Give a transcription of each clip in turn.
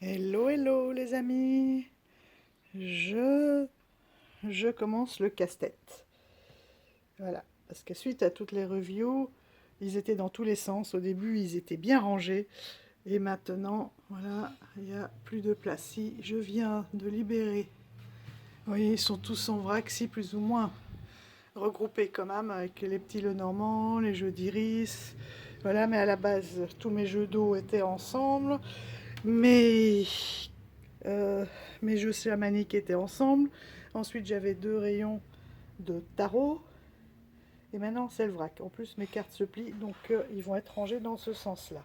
Hello, hello les amis. Je, je commence le casse-tête. Voilà, parce que suite à toutes les reviews, ils étaient dans tous les sens. Au début, ils étaient bien rangés. Et maintenant, voilà, il n'y a plus de place. Si je viens de libérer, vous voyez, ils sont tous en vrac, si plus ou moins regroupés quand même, avec les petits Lenormand, les jeux d'iris. Voilà, mais à la base, tous mes jeux d'eau étaient ensemble. Mais Euh, mes jeux chamaniques étaient ensemble. Ensuite, j'avais 2 rayons de tarot. Et maintenant, c'est le vrac. En plus, mes cartes se plient, donc ils vont être rangés dans ce sens-là.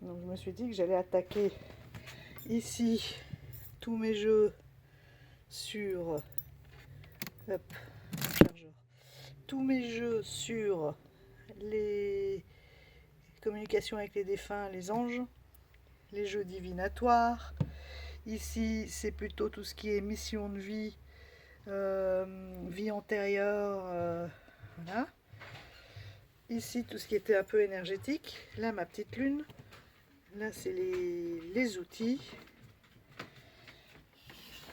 Donc, je me suis dit que j'allais attaquer ici tous mes jeux sur... Hop, chargeur. Tous mes jeux sur les communications avec les défunts, les anges, les jeux divinatoires. Ici, c'est plutôt tout ce qui est mission de vie, vie antérieure, voilà. Ici, tout ce qui était un peu énergétique. Là, ma petite lune. Là, c'est les outils.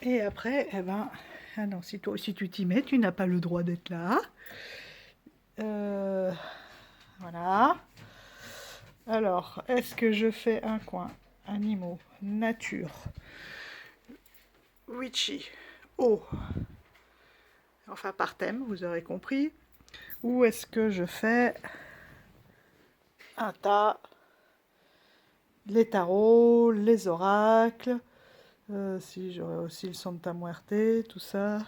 Et après, eh ben, ah non, si tu t'y mets, tu n'as pas le droit d'être là. Voilà. Alors, est-ce que je fais un coin animaux, nature, witchy, eau, enfin par thème, vous aurez compris. Ou est-ce que je fais un tas, les tarots, les oracles, si j'aurais aussi le Santa Muerte, tout ça.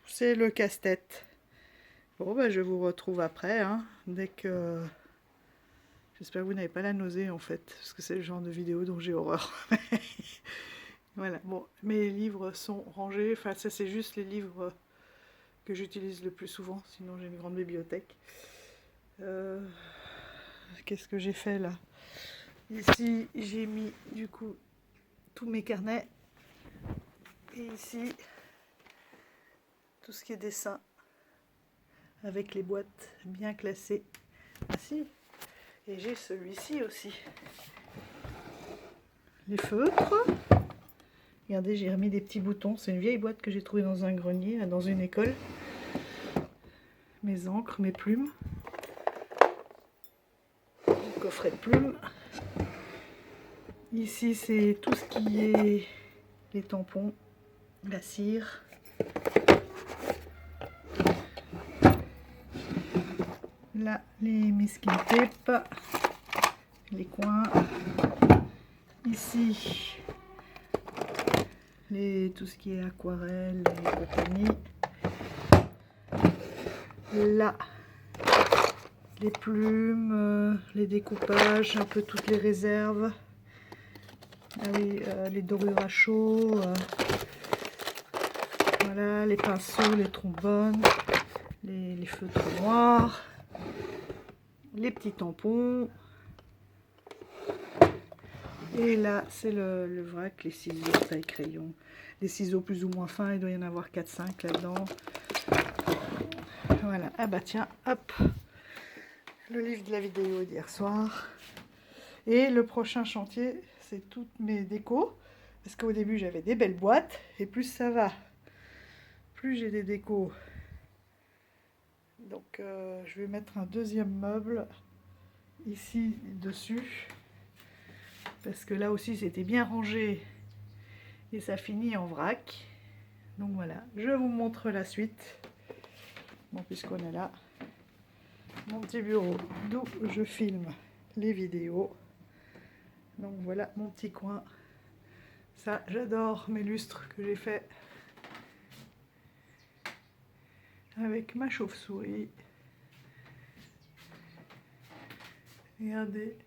C'est le casse-tête. Bon, bah, je vous retrouve après, hein, dès que... J'espère que vous n'avez pas la nausée, en fait, parce que c'est le genre de vidéo dont j'ai horreur. Voilà, bon, mes livres sont rangés. Enfin, ça, c'est juste les livres que j'utilise le plus souvent, sinon j'ai une grande bibliothèque. Qu'est-ce que j'ai fait, là? Ici, j'ai mis, du coup, tous mes carnets. Et ici, tout ce qui est dessin, avec les boîtes bien classées. Ah si, et j'ai celui-ci aussi. Les feutres. Regardez, j'ai remis des petits boutons. C'est une vieille boîte que j'ai trouvée dans un grenier, dans une école. Mes encres, mes plumes. Le coffret de plumes. Ici, c'est tout ce qui est les tampons, la cire. Là, les masking tape, les coins. Ici, tout ce qui est aquarelle et compagnie. Là, les plumes, les découpages, un peu toutes les réserves. Ah oui, les dorures à chaud. Voilà, les pinceaux, les trombones, les feutres noirs, les petits tampons. Et là, c'est le vrac, les ciseaux taille crayon. Les ciseaux plus ou moins fins, il doit y en avoir 4-5 là-dedans. Voilà, ah bah tiens, hop, le livre de la vidéo d'hier soir. Et le prochain chantier, c'est toutes mes décos. Parce qu'au début, j'avais des belles boîtes. Et plus ça va, plus j'ai des décos. Donc, je vais mettre un deuxième meuble ici, dessus. Parce que là aussi, c'était bien rangé. Et ça finit en vrac. Donc voilà, je vous montre la suite. Bon, puisqu'on est là. Mon petit bureau, d'où je filme les vidéos. Donc voilà mon petit coin. Ça, j'adore mes lustres que j'ai fait avec ma chauve-souris. Regardez,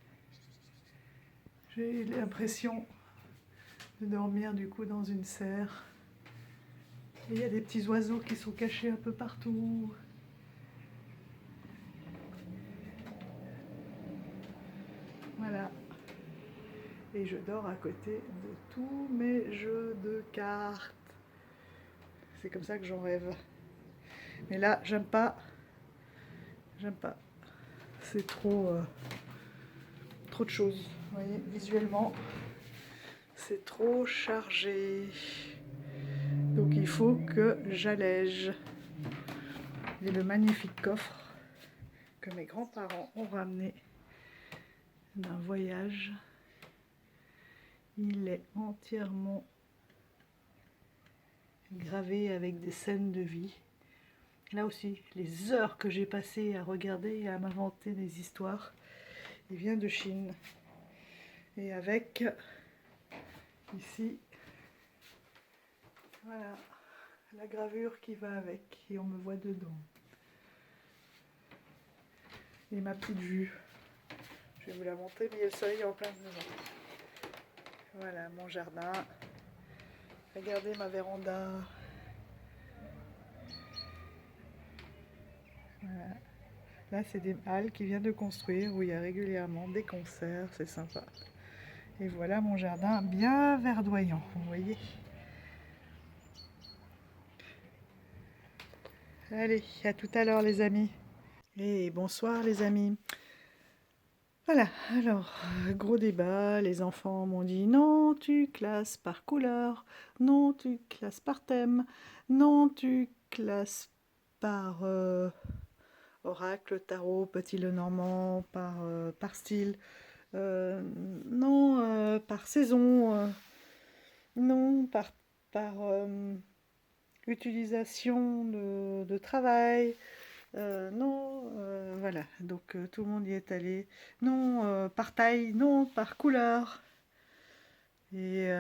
j'ai l'impression de dormir du coup dans une serre. Et il y a des petits oiseaux qui sont cachés un peu partout. Voilà. Et je dors à côté de tous mes jeux de cartes. C'est comme ça que j'en rêve. Mais là, j'aime pas. J'aime pas. C'est trop de choses. voyez, visuellement, c'est trop chargé. Donc il faut que j'allège. Et le magnifique coffre que mes grands-parents ont ramené d'un voyage, il est entièrement gravé avec des scènes de vie. Là aussi, les heures que j'ai passées à regarder et à m'inventer des histoires, il vient de Chine. Et avec, ici, voilà, la gravure qui va avec, et on me voit dedans. Et ma petite vue, je vais vous la montrer, mais il y a le soleil en plein dedans. Voilà, mon jardin. Regardez ma véranda. Voilà. Là, c'est des halles qui viennent de construire où il y a régulièrement des concerts, c'est sympa. Et voilà mon jardin bien verdoyant, vous voyez. Allez, à tout à l'heure les amis. Et bonsoir les amis. Voilà, alors, gros débat, les enfants m'ont dit non, tu classes par couleur, non, tu classes par thème, non, tu classes par oracle, tarot, petit Lenormand, par style, non, par saison, non, par utilisation de travail, non, voilà, donc tout le monde y est allé, non, par taille, non, par couleur, et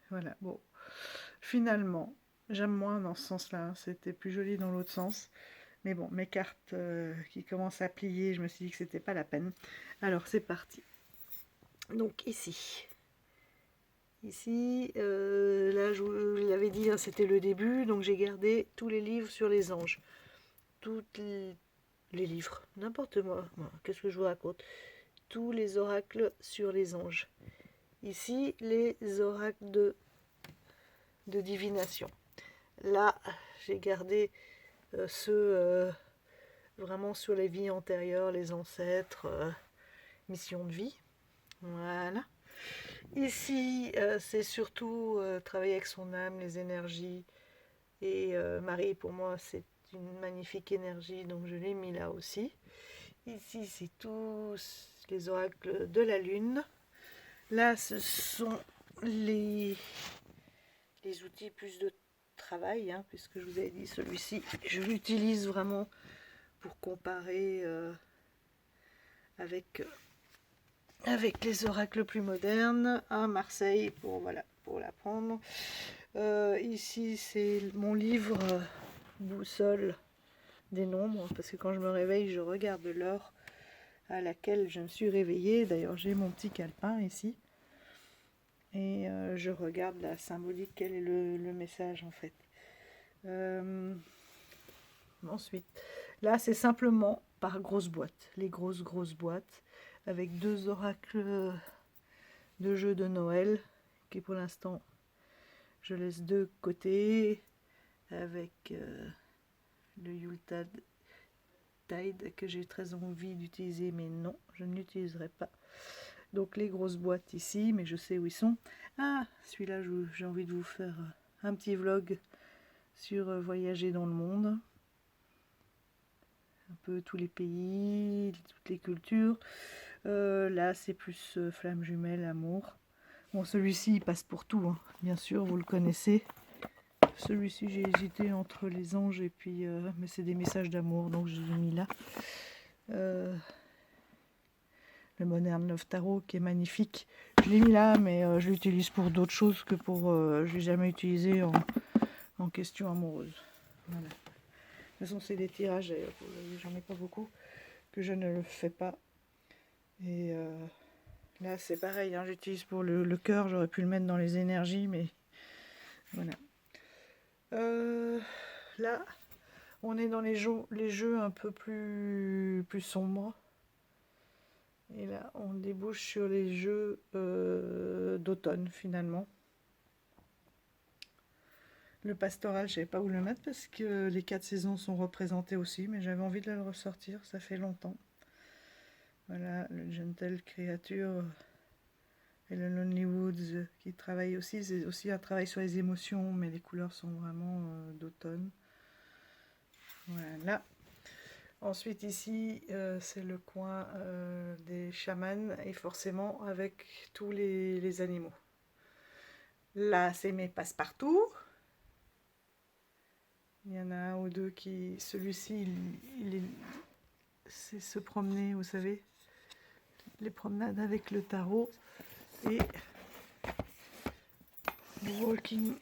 voilà, bon, finalement, j'aime moins dans ce sens-là, hein, c'était plus joli dans l'autre sens. Mais bon, mes cartes qui commencent à plier, je me suis dit que c'était pas la peine. Alors c'est parti. Donc ici, là je vous l'avais dit, hein, c'était le début, donc j'ai gardé tous les livres sur les anges. Tous les livres, n'importe moi, qu'est-ce que je vous raconte? Tous les oracles sur les anges. Ici, les oracles de divination. Là, j'ai gardé ceux vraiment sur les vies antérieures, les ancêtres, mission de vie. Voilà. Ici, c'est surtout travailler avec son âme, les énergies. Et Marie, pour moi, c'est une magnifique énergie, donc je l'ai mis là aussi. Ici, c'est tous les oracles de la lune. Là, ce sont les outils plus de travail, hein, puisque je vous avais dit, celui-ci, je l'utilise vraiment pour comparer avec les oracles plus modernes à Marseille pour l'apprendre. Ici c'est mon livre boussole des nombres, parce que quand je me réveille je regarde l'heure à laquelle je me suis réveillée. D'ailleurs j'ai mon petit calepin ici et je regarde la symbolique, quel est le message en fait. Ensuite, là c'est simplement par grosses boîtes, les grosses boîtes avec 2 oracles de jeux de Noël qui pour l'instant je laisse de côté, avec le Yuletide que j'ai très envie d'utiliser, mais non, je ne l'utiliserai pas. Donc les grosses boîtes ici, mais je sais où ils sont. Ah, celui-là, j'ai envie de vous faire un petit vlog sur voyager dans le monde. Un peu tous les pays, toutes les cultures. Là, c'est plus flamme jumelle, amour. Bon, celui-ci, il passe pour tout, hein. Bien sûr, vous le connaissez. Celui-ci, j'ai hésité entre les anges et puis... mais c'est des messages d'amour, donc je l'ai mis là. Le Modern Love Tarot, qui est magnifique. Je l'ai mis là, mais je l'utilise pour d'autres choses que pour... je ne l'ai jamais utilisé en question amoureuse. Voilà. De toute façon, c'est des tirages, j'en ai pas beaucoup, que je ne le fais pas. Et là, c'est pareil, hein, j'utilise pour le cœur, j'aurais pu le mettre dans les énergies, mais voilà. Là, on est dans les jeux un peu plus sombres. Et là, on débouche sur les jeux d'automne, finalement. Le pastoral, je ne savais pas où le mettre parce que les 4 saisons sont représentées aussi, mais j'avais envie de le ressortir, ça fait longtemps. Voilà, le Gentle Creature et le Lonely Woods qui travaille aussi. C'est aussi un travail sur les émotions, mais les couleurs sont vraiment d'automne. Voilà. Ensuite ici, c'est le coin des chamans et forcément avec tous les animaux. Là, c'est mes passe-partout. Il y en a un ou deux qui... Celui-ci, c'est se promener, vous savez, les promenades avec le tarot et le walking.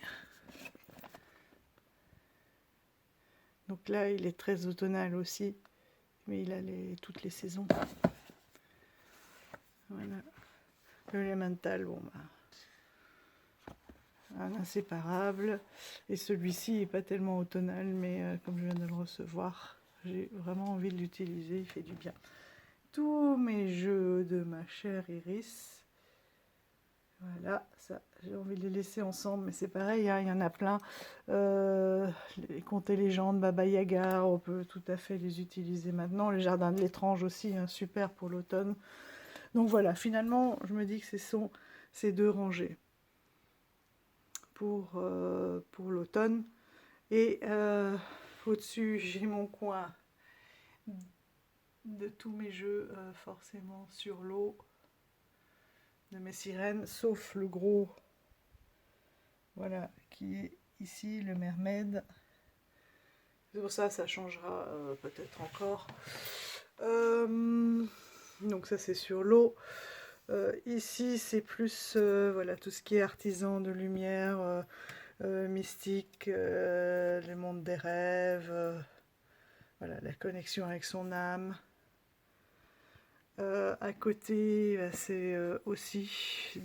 Donc là, il est très automnal aussi, mais il a toutes les saisons. Voilà. Le Elemental, bon bah, un inséparable. Et celui-ci n'est pas tellement automnal, mais comme je viens de le recevoir, j'ai vraiment envie de l'utiliser, il fait du bien. Tous mes jeux de ma chère Iris. Voilà, ça, j'ai envie de les laisser ensemble, mais c'est pareil, hein, il y en a plein. Les contes et légendes, Baba Yaga, on peut tout à fait les utiliser maintenant. Les jardins de l'étrange aussi, hein, super pour l'automne. Donc voilà, finalement, je me dis que ce sont ces deux rangées pour l'automne. Et au-dessus, j'ai mon coin de tous mes jeux, forcément sur l'eau, de mes sirènes, sauf le gros, voilà, qui est ici, le mermaid. C'est pour ça, ça changera peut-être encore. Donc ça, c'est sur l'eau. Ici, c'est plus voilà, tout ce qui est artisan de lumière, mystique, le monde des rêves, voilà, la connexion avec son âme. À côté, c'est aussi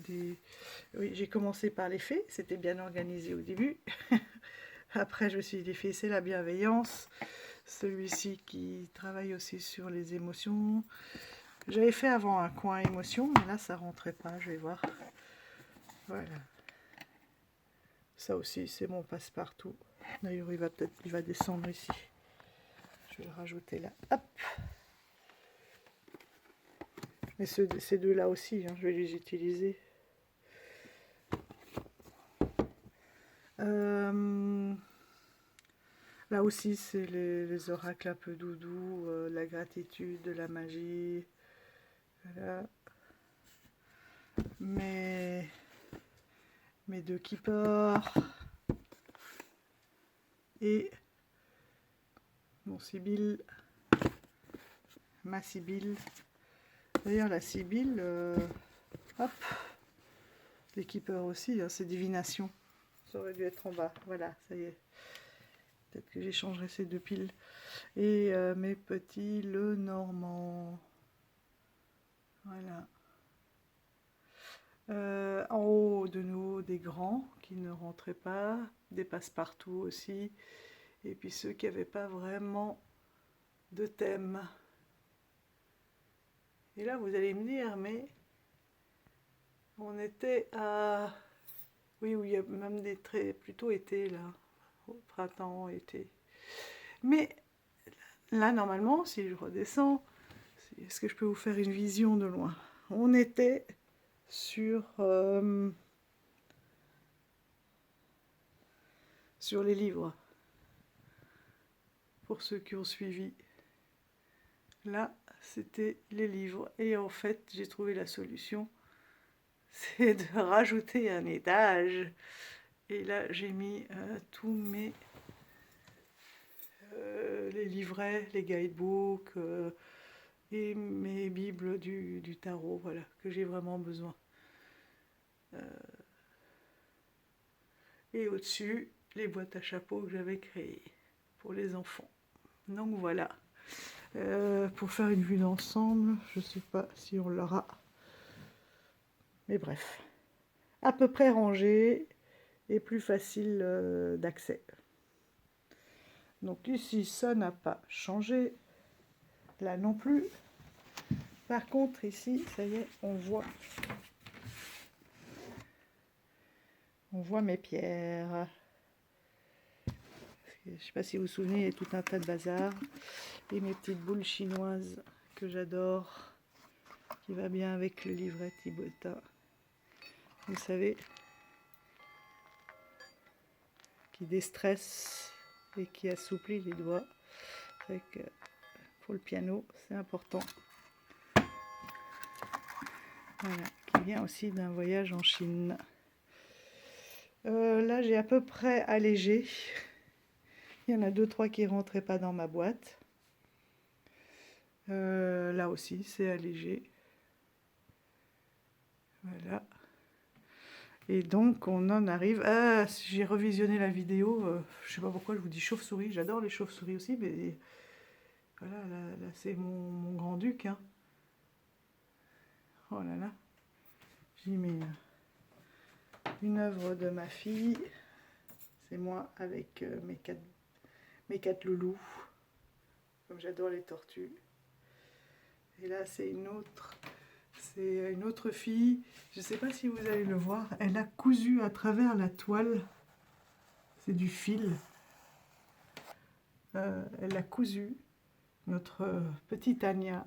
des... Oui, j'ai commencé par les fées, c'était bien organisé au début. Après, je me suis dit, les fées, c'est la bienveillance. Celui-ci qui travaille aussi sur les émotions. J'avais fait avant un coin émotion, mais là, ça rentrait pas, je vais voir. Voilà. Ça aussi, c'est mon passe-partout. D'ailleurs, il va descendre ici. Je vais le rajouter là. Hop. Mais ces deux-là aussi, hein, je vais les utiliser. Là aussi, c'est les oracles un peu doudou, la gratitude, la magie. Voilà. Mes deux keepers. Et mon Sibylle. Ma Sibylle. D'ailleurs, la Sibylle, hop, les keepers aussi, hein, c'est divination. Ça aurait dû être en bas. Voilà, ça y est. Peut-être que j'échangerai ces deux piles. Et mes petits Lenormand. Voilà. En haut, de nouveau, des grands qui ne rentraient pas. Des passe-partout aussi. Et puis ceux qui n'avaient pas vraiment de thème. Et là, vous allez me dire, mais on était à... Oui, il y a même des traits plutôt été, là. Printemps, été. Mais là, normalement, si je redescends, est-ce que je peux vous faire une vision de loin? On était sur les livres, pour ceux qui ont suivi. Là, c'était les livres. Et en fait, j'ai trouvé la solution. C'est de rajouter un étage. Et là, j'ai mis tous les livrets, les guidebooks et mes bibles du tarot, voilà, que j'ai vraiment besoin. Et au-dessus, les boîtes à chapeaux que j'avais créées pour les enfants. Donc voilà. Pour faire une vue d'ensemble, je ne sais pas si on l'aura. Mais bref. À peu près rangé et plus facile d'accès. Donc ici, ça n'a pas changé. Là non plus. Par contre, ici, ça y est, on voit mes pierres. Je ne sais pas si vous vous souvenez, il y a tout un tas de bazar. Et mes petites boules chinoises que j'adore. qui va bien avec le livret Thibautin. Vous savez, qui déstresse et qui assouplit les doigts. C'est vrai que pour le piano, c'est important. Voilà, qui vient aussi d'un voyage en Chine. Là, j'ai à peu près allégé. Il y en a 2-3 qui ne rentraient pas dans ma boîte. Là aussi, c'est allégé. Voilà. Et donc, on en arrive... Ah, j'ai revisionné la vidéo. Je ne sais pas pourquoi je vous dis chauve-souris. J'adore les chauves-souris aussi, mais... Voilà, là c'est mon grand-duc. Hein. Oh là là. J'y mets une œuvre de ma fille. C'est moi avec mes quatre loulous. Comme j'adore les tortues. Et là, c'est une autre fille. Je ne sais pas si vous allez le voir. Elle a cousu à travers la toile. C'est du fil. Elle a cousu notre petite Anya,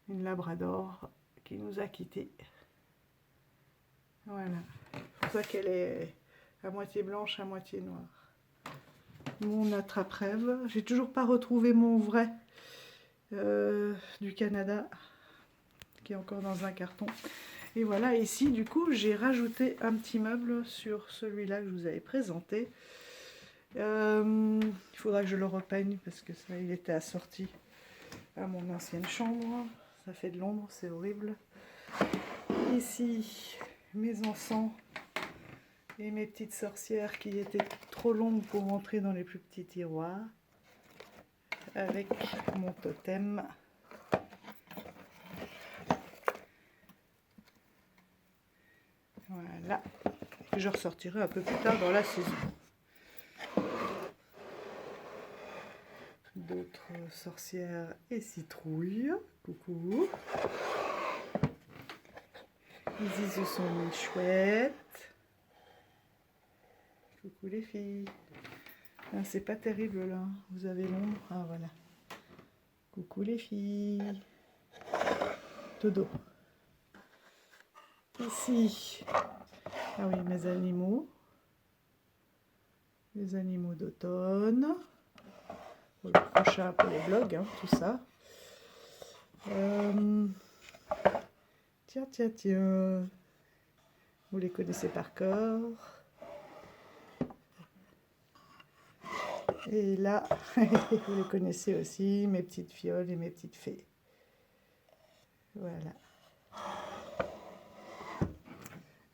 une labrador qui nous a quittés. Voilà. C'est pour ça qu'elle est à moitié blanche, à moitié noire. Mon attrape-rêve. J'ai toujours pas retrouvé mon vrai du Canada, qui est encore dans un carton. Et voilà, ici, du coup, j'ai rajouté un petit meuble sur celui-là que je vous avais présenté. Il faudra que je le repeigne parce que ça, il était assorti à mon ancienne chambre. Ça fait de l'ombre, c'est horrible. Ici, mes encens et mes petites sorcières qui étaient trop longues pour rentrer dans les plus petits tiroirs. Avec mon totem. Voilà. Que je ressortirai un peu plus tard dans la saison. D'autres sorcières et citrouilles. Coucou. Ici, ce sont mes chouettes. Coucou les filles. Ah, c'est pas terrible là. Vous avez l'ombre. Ah voilà. Coucou les filles. Dodo. Ici. Ah oui, mes animaux. Les animaux d'automne. Le prochain pour les vlogs, hein, tout ça. Tiens. Vous les connaissez par cœur. Et là, vous les connaissez aussi, mes petites fioles et mes petites fées. Voilà.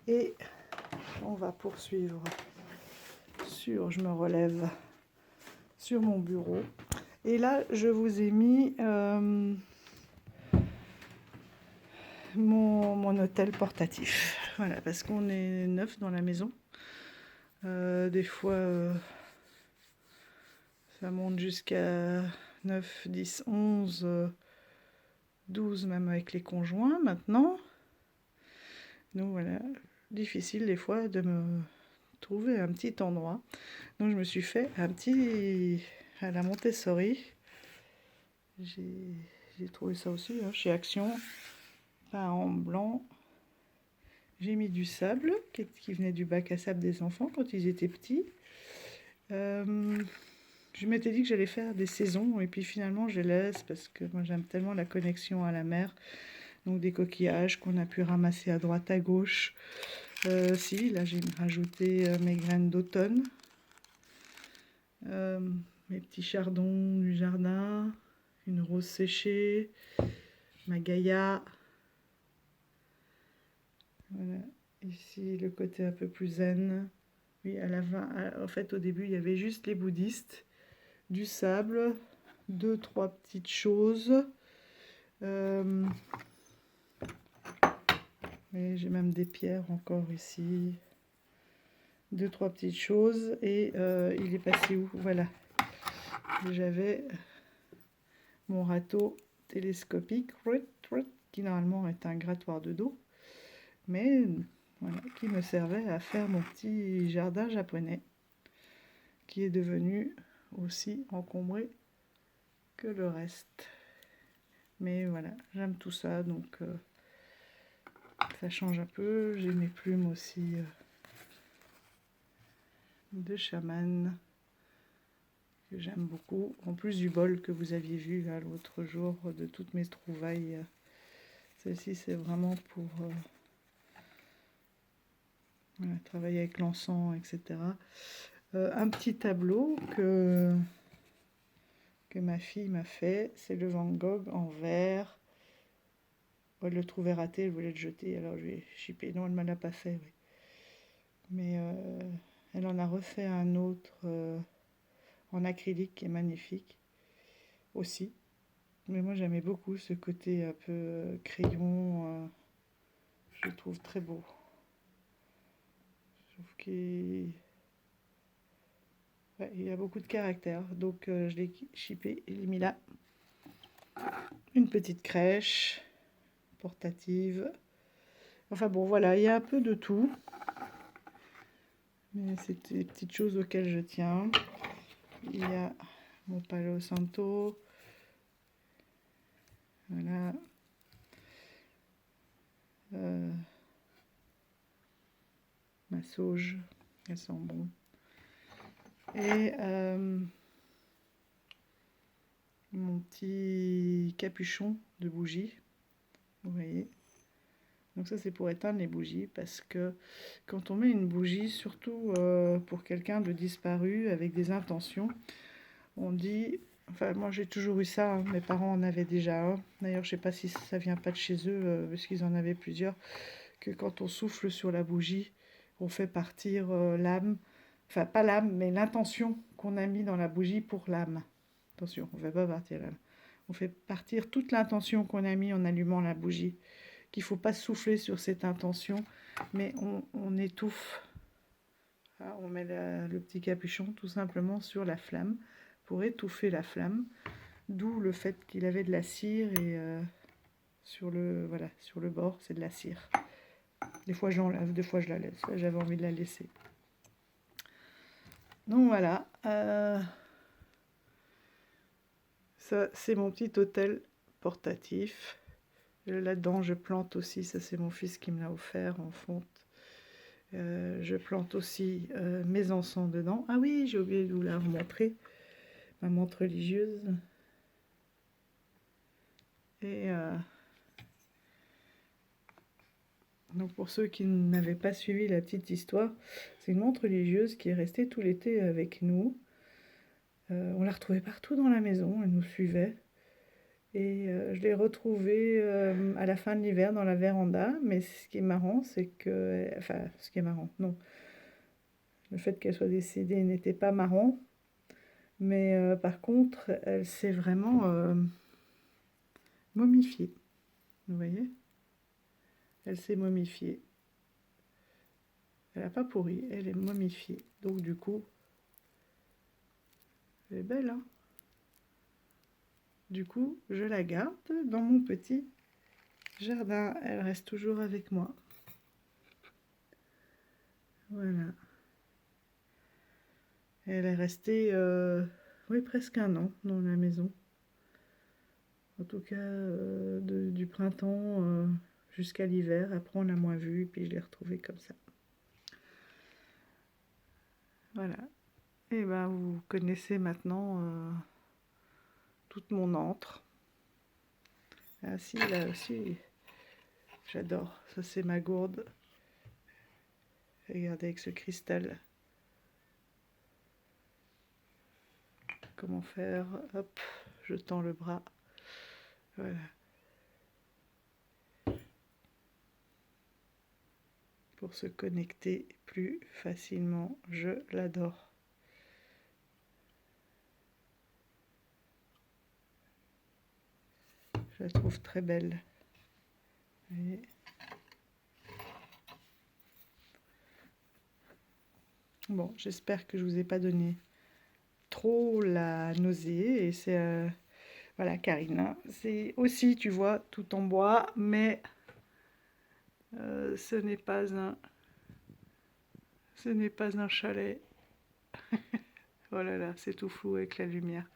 Et on va poursuivre sur, je me relève, sur mon bureau. Et là, je vous ai mis mon hôtel portatif. Voilà, parce qu'on est 9 dans la maison. Des fois, ça monte jusqu'à 9, 10, 11, 12, même avec les conjoints maintenant. Donc voilà, difficile des fois de me trouver un petit endroit. Donc je me suis fait un petit à la Montessori. J'ai trouvé ça aussi hein, chez Action, peint en blanc. J'ai mis du sable qui venait du bac à sable des enfants quand ils étaient petits. Je m'étais dit que j'allais faire des saisons et puis finalement je laisse parce que moi j'aime tellement la connexion à la mer. Donc des coquillages qu'on a pu ramasser à droite à gauche. Si, là j'ai rajouté mes graines d'automne. Mes petits chardons du jardin. Une rose séchée. Ma Gaïa. Voilà. Ici le côté un peu plus zen. Oui, à la fin, en fait au début il y avait juste les bouddhistes. Du sable. 2-3 petites choses. Et j'ai même des pierres encore ici. 2-3 petites choses. Et il est passé où? Voilà. J'avais mon râteau télescopique qui normalement est un grattoir de dos. Mais voilà, qui me servait à faire mon petit jardin japonais. Qui est devenu aussi encombré que le reste. Mais voilà, j'aime tout ça, donc ça change un peu. J'ai mes plumes aussi de chaman que j'aime beaucoup. En plus du bol que vous aviez vu là l'autre jour de toutes mes trouvailles. Celle-ci, c'est vraiment pour voilà, travailler avec l'encens, etc. Un petit tableau que ma fille m'a fait, c'est le Van Gogh en verre. Elle le trouvait raté, elle voulait le jeter, alors je lui ai chippé. Non, elle ne me l'a pas fait, oui. Mais elle en a refait un autre en acrylique qui est magnifique aussi. Mais moi j'aimais beaucoup ce côté un peu crayon, je le trouve très beau. Je trouve il a beaucoup de caractère, donc je l'ai chippé et l'ai mis là. Une petite crèche portative. Enfin bon, voilà, il y a un peu de tout. Mais c'est des petites choses auxquelles je tiens. Il y a mon Palo Santo. Voilà. Ma sauge, elle sent bon. Et mon petit capuchon de bougie. Vous voyez. Donc ça c'est pour éteindre les bougies parce que quand on met une bougie, surtout pour quelqu'un de disparu avec des intentions, on dit, enfin moi j'ai toujours eu ça, hein, mes parents en avaient déjà un, d'ailleurs je sais pas si ça vient pas de chez eux parce qu'ils en avaient plusieurs, que quand on souffle sur la bougie, on fait partir l'âme, enfin pas l'âme mais l'intention qu'on a mis dans la bougie pour l'âme. Attention, on ne fait pas partir l'âme. On fait partir toute l'intention qu'on a mis en allumant la bougie. Qu'il ne faut pas souffler sur cette intention, mais on étouffe. Ah, on met le petit capuchon tout simplement sur la flamme pour étouffer la flamme. D'où le fait qu'il avait de la cire et sur le bord, c'est de la cire. Des fois je l'enlève, des fois je la laisse. J'avais envie de la laisser. Donc voilà. Ça, c'est mon petit hôtel portatif. Là-dedans, je plante aussi, ça c'est mon fils qui me l'a offert en fonte. Je plante aussi mes encens dedans. Ah oui, j'ai oublié de vous la remontrer, ma montre religieuse. Et donc pour ceux qui n'avaient pas suivi la petite histoire, c'est une montre religieuse qui est restée tout l'été avec nous. On la retrouvait partout dans la maison, elle nous suivait. Et je l'ai retrouvée à la fin de l'hiver dans la véranda. Mais ce qui est marrant, c'est que... Enfin, ce qui est marrant, non. Le fait qu'elle soit décédée n'était pas marrant. Mais par contre, elle s'est vraiment momifiée. Vous voyez? Elle s'est momifiée. Elle n'a pas pourri, elle est momifiée. Donc du coup, elle est belle, hein? Du coup, je la garde dans mon petit jardin. Elle reste toujours avec moi. Voilà. Elle est restée, oui, presque un an dans la maison. En tout cas, du printemps jusqu'à l'hiver. Après, on l'a moins vue, puis je l'ai retrouvée comme ça. Voilà. Et ben, vous connaissez maintenant toute mon antre. Ah si, là aussi, j'adore. Ça, c'est ma gourde. Regardez avec ce cristal. Comment faire? Hop, je tends le bras. Voilà. Pour se connecter plus facilement. Je l'adore. Je la trouve très belle. Et bon, j'espère que je vous ai pas donné trop la nausée. Et c'est voilà, Karine, hein. C'est aussi, tu vois, tout en bois, mais ce n'est pas un chalet. Oh là là, c'est tout flou avec la lumière.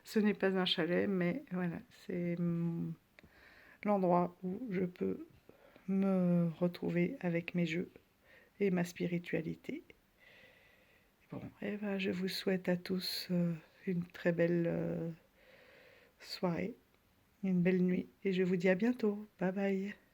Ce n'est pas un chalet, mais voilà, c'est l'endroit où je peux me retrouver avec mes jeux et ma spiritualité. Bon, et ben, je vous souhaite à tous une très belle soirée, une belle nuit, et je vous dis à bientôt. Bye bye.